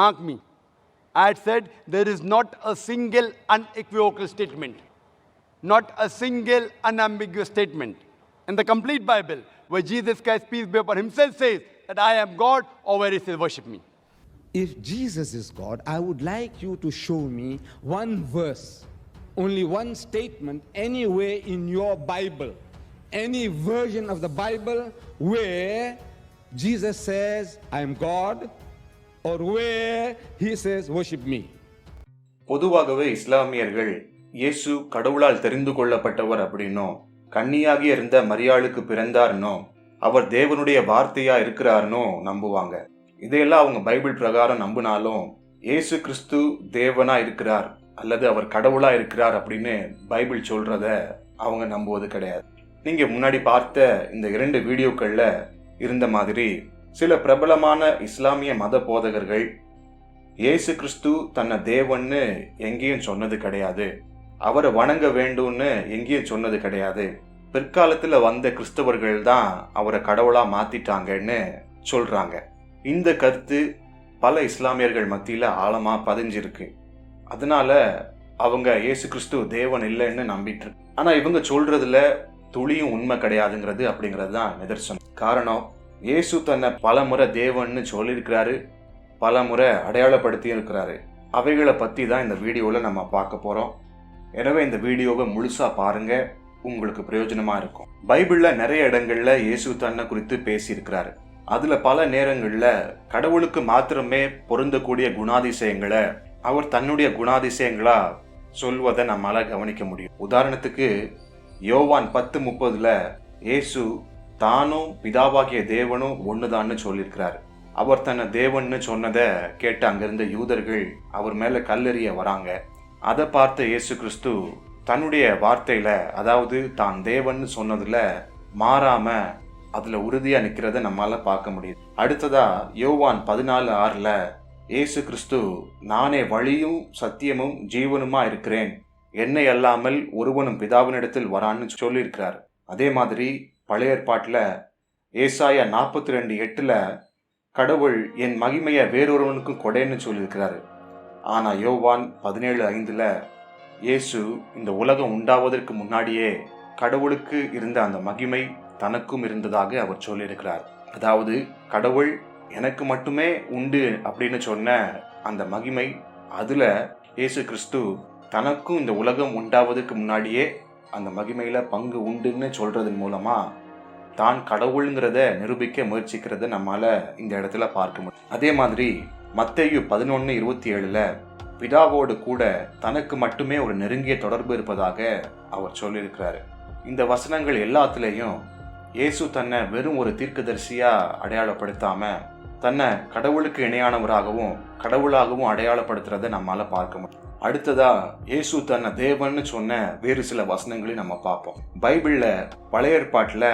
Mark me. I had said there is not a single unequivocal statement, not a single unambiguous statement in the complete Bible where Jesus Christ, peace be upon himself, says that I am God, or where he says worship me. If Jesus is God, I would like you to show me one verse, only one statement, anywhere in your Bible, any version of the Bible where Jesus says, I am God, or where he says, worship me. பொதுவாகவே இஸ்லாமியர்கள் இயேசு கடவுளால் தெரிந்து கொள்ளப்பட்டவர் அப்படின்னோ, கன்னியாகி இருந்த மரியாளுக்கு பிறந்தார்னோ, அவர் தேவனுடைய வார்த்தையா இருக்கிறார்னோ நம்புவாங்க. இதையெல்லாம் அவங்க பைபிள் பிரகாரம் நம்பினாலும் இயேசு கிறிஸ்து தேவனா இருக்கிறார் அல்லது அவர் கடவுளா இருக்கிறார் அப்படின்னு பைபிள் சொல்றத அவங்க நம்புவது கிடையாது. நீங்க முன்னாடி பார்த்த இந்த 2 வீடியோக்கள்ல இருந்த மாதிரி சில பிரபலமான இஸ்லாமிய மத போதகர்கள் இயேசு கிறிஸ்து தன்னை தேவன்னு எங்கேயும் சொன்னது கிடையாது, அவரை வணங்க வேண்டும்னு எங்கேயும் சொன்னது கிடையாது, பிற்காலத்துல வந்த கிறிஸ்தவர்கள் தான் அவரை கடவுளா மாத்திட்டாங்கன்னு சொல்றாங்க. இந்த கருத்து பல இஸ்லாமியர்கள் மத்தியில ஆழமா பதிஞ்சிருக்கு. அதனால அவங்க இயேசு கிறிஸ்து தேவன் இல்லைன்னு நம்பிட்டு, ஆனா இவங்க சொல்றதுல துளியும் உண்மை கிடையாதுங்கிறது அப்படிங்கிறது தான் நிதர்சனம். காரணம், இயேசு தன்னை பல முறை தேவன்னு சொல்லியிருக்கிறாரு, பல முறை அடையாளப்படுத்தி இருக்கிறாரு. அவைகளை பத்தி தான் இந்த வீடியோல நம்ம பார்க்க போறோம். எனவே இந்த வீடியோவை முழுசா பாருங்க, உங்களுக்கு பிரயோஜனமா இருக்கும். பைபிள்ல நிறைய இடங்கள்ல இயேசு தன்னை குறித்து பேசியிருக்கிறாரு. அதுல பல நேரங்கள்ல கடவுளுக்கு மாத்திரமே பொருந்தக்கூடிய குணாதிசயங்களை அவர் தன்னுடைய குணாதிசயங்களா சொல்வதை நம்மால கவனிக்க முடியும். உதாரணத்துக்கு யோவான் 10:30 இயேசு தானும் பிதாவாகிய தேவனும் ஒண்ணுதான்னு சொல்லியிருக்கிறாரு. அவர் தன்னை தேவன்னு சொன்னதை கேட்டு அங்கிருந்த யூதர்கள் அவர் மேல கல்லெறிய வராங்க. அதை பார்த்த இயேசு கிறிஸ்து தன்னுடைய வார்த்தையில, அதாவது தான் தேவன்னு சொன்னதுல மாறாம அதுல உறுதியா நிக்கிறத நம்மால பார்க்க முடியுது. அடுத்ததா யோவான் 14:6 இயேசு கிறிஸ்து நானே வழியும் சத்தியமும் ஜீவனுமா இருக்கிறேன், என்னை அல்லாமல் ஒருவனும் பிதாவினிடத்தில் வரான்னு சொல்லியிருக்கிறார். அதே மாதிரி பழைய ஏற்பாட்டுல ஏசாயா 42:8 கடவுள் என் மகிமையை வேறொருவனுக்கும் கொடைன்னு சொல்லியிருக்கிறாரு. ஆனா யோவான் 17:5 இயேசு இந்த உலகம் உண்டாவதற்கு முன்னாடியே கடவுளுக்கு இருந்த அந்த மகிமை தனக்கும் இருந்ததாக அவர் சொல்லியிருக்கிறார். அதாவது கடவுள் எனக்கு மட்டுமே உண்டு அப்படின்னு சொன்ன அந்த மகிமை, அதுல இயேசு கிறிஸ்து தனக்கும் இந்த உலகம் உண்டாவதற்கு முன்னாடியே அந்த மகிமையில பங்கு உண்டுன்னு சொல்றதன் மூலமா தான் கடவுளுங்கிறத நிரூபிக்க முயற்சிக்கிறத நம்மால இந்த இடத்துல பார்க்க முடியும். அதே மாதிரி மத்தேயு 11:27 பிதாவோடு கூட தனக்கு மட்டுமே ஒரு நெருங்கிய தொடர்பு இருப்பதாக அவர் சொல்லியிருக்கிறாரு. இந்த வசனங்கள் எல்லாத்துலேயும் இயேசு தன்னை வெறும் ஒரு தீர்க்கதரிசியா அடையாளப்படுத்தாம தன்னை கடவுளுக்கு இணையானவராகவும் கடவுளாகவும் அடையாளப்படுத்துறதை நம்மால பார்க்க முடியும். அடுத்ததா இயேசு தன்னை தேவன்னு சொன்ன வேறு சில வசனங்களையும் நம்ம பார்ப்போம். பைபிள்ல பழைய ஏற்பாட்டுல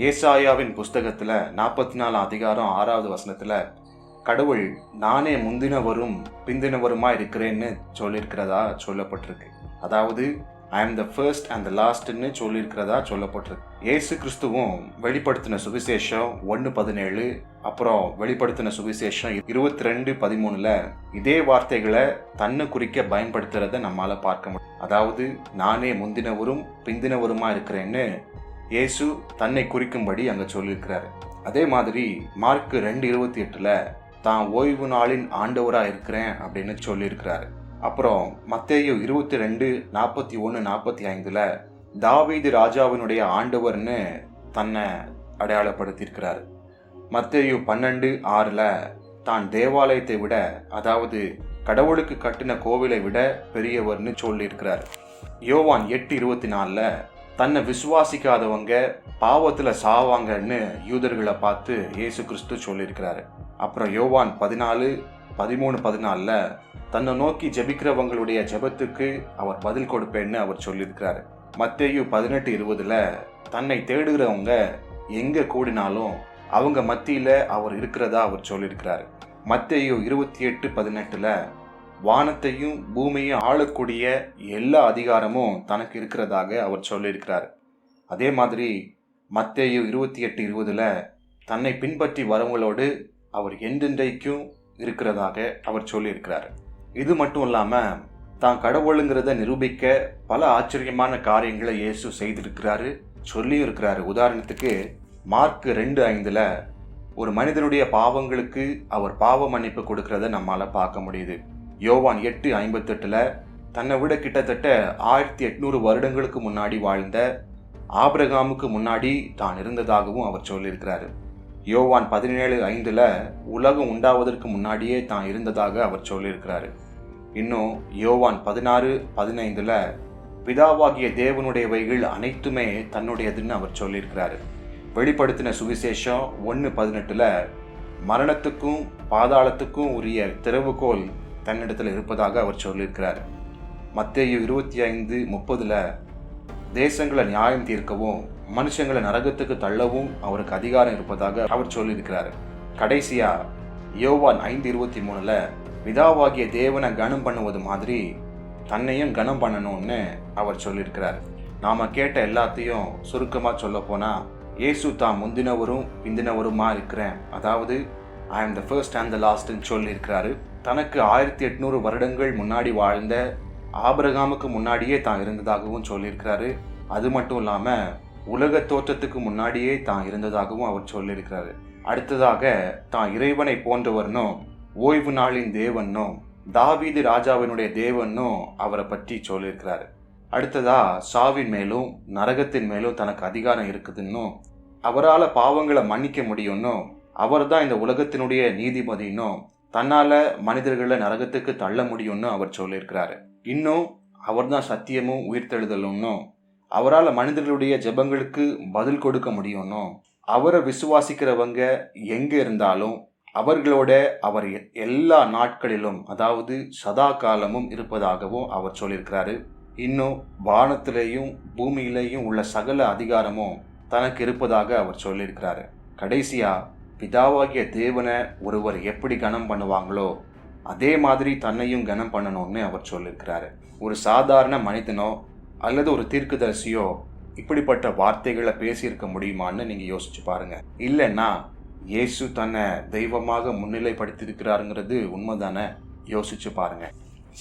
ஏசாயாவின் புஸ்தகத்துல 44:6 கடவுள் நானே முந்தினவரும் பிந்தினவருமா இருக்கிறேன்னு சொல்லியிருக்கிறதா சொல்லப்பட்டிருக்கு. அதாவது ஐ ஆம் த ஃபர்ஸ்ட் அண்ட் த லாஸ்ட்னு சொல்லியிருக்கிறதா சொல்லப்பட்டிருக்கு. இயேசு கிறிஸ்துவும் வெளிப்படுத்தின சுவிசேஷம் 1:17 அப்புறம் வெளிப்படுத்தின சுவிசேஷம் 22:13 இதே வார்த்தைகளை தன்னை குறிக்க பயன்படுத்துறத நம்மால பார்க்க முடியும். அதாவது நானே முந்தினவரும் பிந்தினவருமா இருக்கிறேன்னு இயேசு தன்னை குறிக்கும்படி அங்க சொல்லியிருக்கிறாரு. அதே மாதிரி மார்க் 2:28 தான் ஓய்வு நாளின் ஆண்டவரா இருக்கிறேன் அப்படின்னு சொல்லியிருக்கிறாரு. அப்புறம் மத்தேயு 22:41-45 தாவீது ராஜாவினுடைய ஆண்டவர்னு தன்னை அடையாளப்படுத்தியிருக்கிறாரு. மத்தேயு 12:6 தான் தேவாலயத்தை விட, அதாவது கடவுளுக்கு கட்டின கோவிலை விட பெரியவர்னு சொல்லியிருக்கிறார். யோவான் 8:24 தன்னை விசுவாசிக்காதவங்க பாவத்துல சாவாங்கன்னு யூதர்களை பார்த்து இயேசு கிறிஸ்து சொல்லியிருக்கிறாரு. அப்புறம் யோவான் 14:14 தன்னை நோக்கி ஜெபிக்கிறவங்களுடைய ஜெபத்துக்கு அவர் பதில் கொடுப்பேன்னு அவர் சொல்லியிருக்கிறாரு. மத்தேயு 18:20 தன்னை தேடுகிறவங்க எங்க கூடினாலும் அவங்க மத்தியில அவர் இருக்கிறதா அவர் சொல்லியிருக்கிறாரு. மத்தேயு 28:18 வானத்தையும் பூமியையும் ஆளக்கூடிய எல்லா அதிகாரமும் தனக்கு இருக்கிறதாக அவர் சொல்லியிருக்கிறார். அதே மாதிரி மத்தேயு 28:20 தன்னை பின்பற்றி வரவங்களோடு அவர் என்றென்றைக்கும் இருக்கிறதாக அவர் சொல்லியிருக்கிறாரு. இது மட்டும் இல்லாம தான் கடவுளுங்கிறத நிரூபிக்க பல ஆச்சரியமான காரியங்களை இயேசு செய்திருக்கிறாரு, சொல்லியும் இருக்கிறாரு. உதாரணத்துக்கு மார்க் 2:5 ஒரு மனிதனுடைய பாவங்களுக்கு அவர் பாவ மன்னிப்பு கொடுக்கறத நம்மால பார்க்க முடியுது. யோவான் 8:58 தன்னை விட கிட்டத்தட்ட 1800 வருடங்களுக்கு முன்னாடி வாழ்ந்த ஆபிரகாமுக்கு முன்னாடி தான் இருந்ததாகவும் அவர் சொல்லியிருக்கிறாரு. யோவான் 17:5 உலகம் உண்டாவதற்கு முன்னாடியே தான் இருந்ததாக அவர் சொல்லியிருக்கிறாரு. இன்னும் யோவான் 16:15 பிதாவாகிய தேவனுடையவைகள் அனைத்துமே தன்னுடையதுன்னு அவர் சொல்லியிருக்கிறாரு. வெளிப்படுத்தின சுவிசேஷம் 1:18 மரணத்துக்கும் பாதாளத்துக்கும் உரிய திறவுகோல் தன்னிடத்தில் இருப்பதாக அவர் சொல்லியிருக்கிறார். மத்தேயு 25:30 தேசங்களை நியாயம் தீர்க்கவும் மனுஷங்களை நரகத்துக்கு தள்ளவும் அவருக்கு அதிகாரம் இருப்பதாக அவர் சொல்லியிருக்கிறார். கடைசியா யோவான் 5:23 பிதாவாகிய தேவனை கனம் பண்ணுவது மாதிரி தன்னையும் கனம் பண்ணணும்னு அவர் சொல்லியிருக்கிறார். நாம கேட்ட எல்லாத்தையும் சுருக்கமா சொல்ல போனா இயேசு தான் முந்தினவரும் பிந்தினவருமா இருக்கிறேன், அதாவது ஐ ஆம் த ஃபர்ஸ்ட் அண்ட் த லாஸ்ட்னு சொல்லியிருக்கிறாரு. தனக்கு 1800 வருடங்கள் முன்னாடி வாழ்ந்த ஆபிரகாமுக்கு முன்னாடியே தான் இருந்ததாகவும் சொல்லியிருக்கிறாரு. அது மட்டும் இல்லாம உலக தோற்றத்துக்கு முன்னாடியே தான் இருந்ததாகவும் அவர் சொல்லியிருக்கிறாரு. அடுத்ததாக தான் இறைவனை போன்றவர்னும் ஓய்வு நாளின் தேவனும் தாவீது ராஜாவினுடைய தேவனும் அவரை பற்றி சொல்லியிருக்கிறாரு. அடுத்ததா சாவின் மேலும் நரகத்தின் மேலும் தனக்கு அதிகாரம் இருக்குதுன்னும் அவரால் பாவங்களை மன்னிக்க முடியும்னும் அவர் தான் இந்த உலகத்தினுடைய நீதிபதினும் தன்னால மனிதர்களை நரகத்துக்கு தள்ள முடியும்னு அவர் சொல்லியிருக்கிறாரு. இன்னும் அவர் தான் சத்தியமும் உயிர்த்தெழுதலும்னும் அவரால் மனிதர்களுடைய ஜெபங்களுக்கு பதில் கொடுக்க முடியும்னும் அவரை விசுவாசிக்கிறவங்க எங்க இருந்தாலும் அவர்களோட அவர் எல்லா நாட்களிலும், அதாவது சதா காலமும் இருப்பதாகவும் அவர் சொல்லியிருக்கிறாரு. இன்னும் வானத்திலேயும் பூமியிலேயும் உள்ள சகல அதிகாரமும் தனக்கு இருப்பதாக அவர் சொல்லியிருக்கிறாரு. கடைசியா பிதாவாகிய தேவனை ஒருவர் எப்படி கனம் பண்ணுவாங்களோ அதே மாதிரி தன்னையும் கனம் பண்ணணும்னு அவர் சொல்லியிருக்கிறாரு. ஒரு சாதாரண மனிதனோ அல்லது ஒரு தீர்க்கதரிசியோ இப்படிப்பட்ட வார்த்தைகளை பேசியிருக்க முடியுமான்னு நீங்க யோசிச்சு பாருங்க. இல்லைன்னா இயேசு தன்னை தெய்வமாக முன்னிலைப்படுத்தியிருக்கிறாருங்கிறது உண்மைதானே? யோசிச்சு பாருங்க.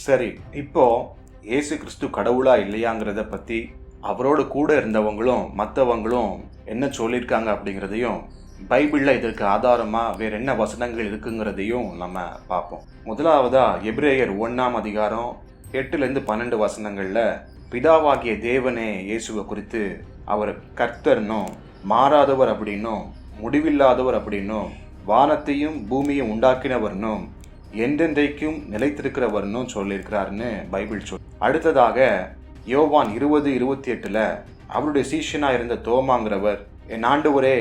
சரி, இப்போ இயேசு கிறிஸ்து கடவுளா இல்லையாங்கிறத பத்தி அவரோடு கூட இருந்தவங்களும் மற்றவங்களும் என்ன சொல்லியிருக்காங்க அப்படிங்கிறதையும் பைபிள்ல இதற்கு ஆதாரமா வேற என்ன வசனங்கள் இருக்குங்கிறதையும் நம்ம பார்ப்போம். முதலாவதா எபிரேயர் 1:8-12 வசனங்கள்ல பிதாவாகிய தேவனே இயேசுவை குறித்து அவர் கர்த்தர்னும் மாறாதவர் அப்படின்னும் முடிவில்லாதவர் அப்படின்னும் வானத்தையும் பூமியை உண்டாக்கினவர்னும் என்றென்றைக்கும் நிலைத்திருக்கிறவர்னும் சொல்லியிருக்கிறாருன்னு பைபிள் சொல். அடுத்ததாக யோவான் 20:28 அவருடைய சீஷனா இருந்த தோமாங்கிறவர் என் ஆண்டவரே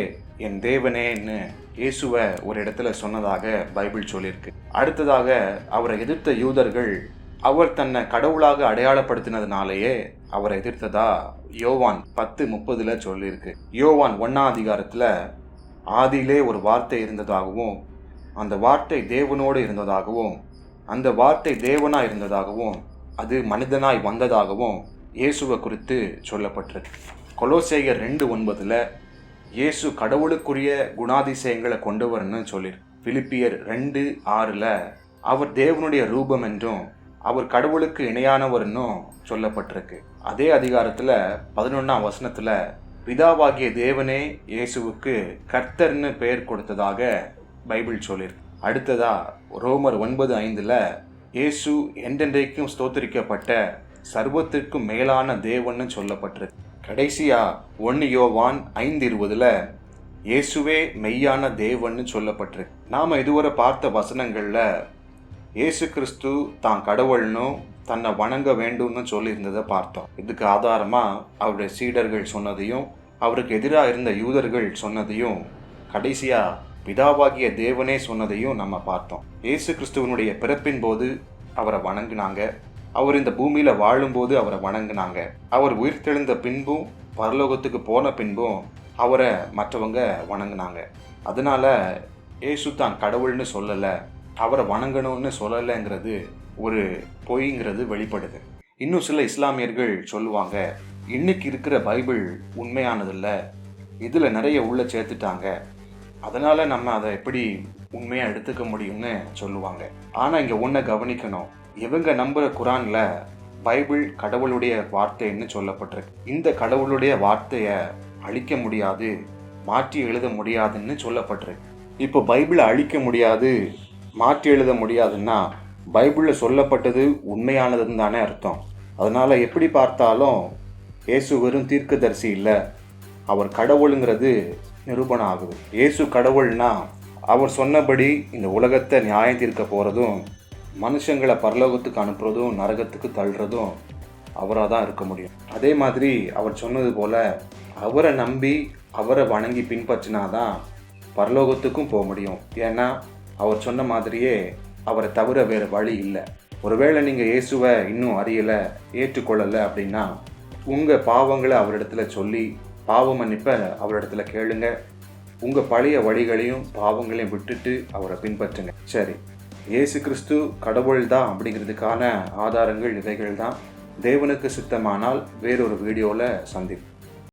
என் தேவனேன்னு இயேசுவை ஒரு இடத்துல சொன்னதாக பைபிள் சொல்லியிருக்கு. அடுத்ததாக அவரை எதிர்த்த யூதர்கள் அவர் தன்னை கடவுளாக அடையாளப்படுத்தினதுனாலேயே அவரை எதிர்த்ததா யோவான் 10:30 சொல்லியிருக்கு. யோவான் 1 ஆதியிலே ஒரு வார்த்தை இருந்ததாகவும் அந்த வார்த்தை தேவனோடு இருந்ததாகவும் அந்த வார்த்தை தேவனா இருந்ததாகவும் அது மனிதனாய் வந்ததாகவும் இயேசுவை குறித்து சொல்லப்பட்டிருக்கு. கொலோசேயர் 2:9 இயேசு கடவுளுக்குரிய குணாதிசயங்களை கொண்டவர்னு சொல்லியிருக்கு. பிலிப்பியர் 2:6 அவர் தேவனுடைய ரூபம் என்றும் அவர் கடவுளுக்கு இணையானவர்னும் சொல்லப்பட்டிருக்கு. அதே அதிகாரத்துல 11 வசனத்துல பிதாவாகிய தேவனே இயேசுவுக்கு கர்த்தர்னு பெயர் கொடுத்ததாக பைபிள் சொல்லியிருக்கு. அடுத்ததா ரோமர் 9:5 இயேசு என்றென்றைக்கும் ஸ்தோத்திரிக்கப்பட்ட சர்வத்திற்கும் மேலான தேவன்னு சொல்லப்பட்டிருக்கு. கடைசியா 1 யோவான் 5:20 இயேசுவே மெய்யான தேவன்னு சொல்லப்பட்டிருக்கு. நாம இதுவரை பார்த்த வசனங்கள்ல இயேசு கிறிஸ்து தான் கடவுள்னும் தன்னை வணங்க வேண்டும்னு சொல்லியிருந்ததை பார்த்தோம். இதுக்கு ஆதாரமா அவருடைய சீடர்கள் சொன்னதையும் அவருக்கு எதிராக இருந்த யூதர்கள் சொன்னதையும் கடைசியா பிதாவாகிய தேவனே சொன்னதையும் நம்ம பார்த்தோம். இயேசு கிறிஸ்துவனுடைய பிறப்பின் போது அவரை வணங்கினாங்க, அவர் இந்த பூமியில வாழும்போது அவரை வணங்கினாங்க, அவர் உயிர்த்தெழுந்த பின்பும் பரலோகத்துக்கு போன பின்பும் அவரை மற்றவங்க வணங்கினாங்க. அதனால இயேசு தான் கடவுள்னு சொல்லலை, அவரை வணங்கணும்னு சொல்லலைங்கிறது ஒரு பொய்ங்கிறது வெளிப்படுது. இன்னும் சில இஸ்லாமியர்கள் சொல்லுவாங்க இன்னைக்கு இருக்கிற பைபிள் உண்மையானதில்லை, இதில் நிறைய உள்ள சேர்த்துட்டாங்க, அதனால நம்ம அதை எப்படி உண்மையாக எடுத்துக்க முடியும்னு சொல்லுவாங்க. ஆனால் இங்கே ஒன்றை கவனிக்கணும், இவங்க நம்புகிற குரானில் பைபிள் கடவுளுடைய வார்த்தைன்னு சொல்லப்பட்டிருக்கு. இந்த கடவுளுடைய வார்த்தையை அழிக்க முடியாது, மாற்றி எழுத முடியாதுன்னு சொல்லப்பட்டிருக்கு. இப்போ பைபிளை அழிக்க முடியாது, மாற்றி எழுத முடியாதுன்னா பைபிளில் சொல்லப்பட்டது உண்மையானதுன்னு தானே அர்த்தம். அதனால் எப்படி பார்த்தாலும் இயேசு வெறும் தீர்க்கதரிசி இல்லை, அவர் கடவுளுங்கிறது நிரூபணம் ஆகுது. இயேசு கடவுள்னா அவர் சொன்னபடி இந்த உலகத்தை நியாயம் தீர்க்க போகிறதும் மனுஷங்களை பரலோகத்துக்கு அனுப்புறதும் நரகத்துக்கு தள்ளுறதும் அவராக தான் இருக்க முடியும். அதே மாதிரி அவர் சொன்னது போல் அவரை நம்பி அவரை வணங்கி பின்பற்றினாதான் பரலோகத்துக்கும் போக முடியும். ஏன்னா அவர் சொன்ன மாதிரியே அவரை தவிர வேறு வழி இல்லை. ஒருவேளை நீங்கள் இயேசுவை இன்னும் அறியலை, ஏற்றுக்கொள்ளலை அப்படின்னா உங்கள் பாவங்களை அவரிடத்துல சொல்லி பாவ மன்னிப்பை அவரிடத்துல கேளுங்க. உங்கள் பழைய வழிகளையும் பாவங்களையும் விட்டுட்டு அவரை பின்பற்றுங்க. சரி, இயேசு கிறிஸ்து கடவுள் தான் அப்படிங்கிறதுக்கான ஆதாரங்கள் இவைகள் தான். தேவனுக்கு சித்தமானால் வேறொரு வீடியோவில் சந்திப்போம்.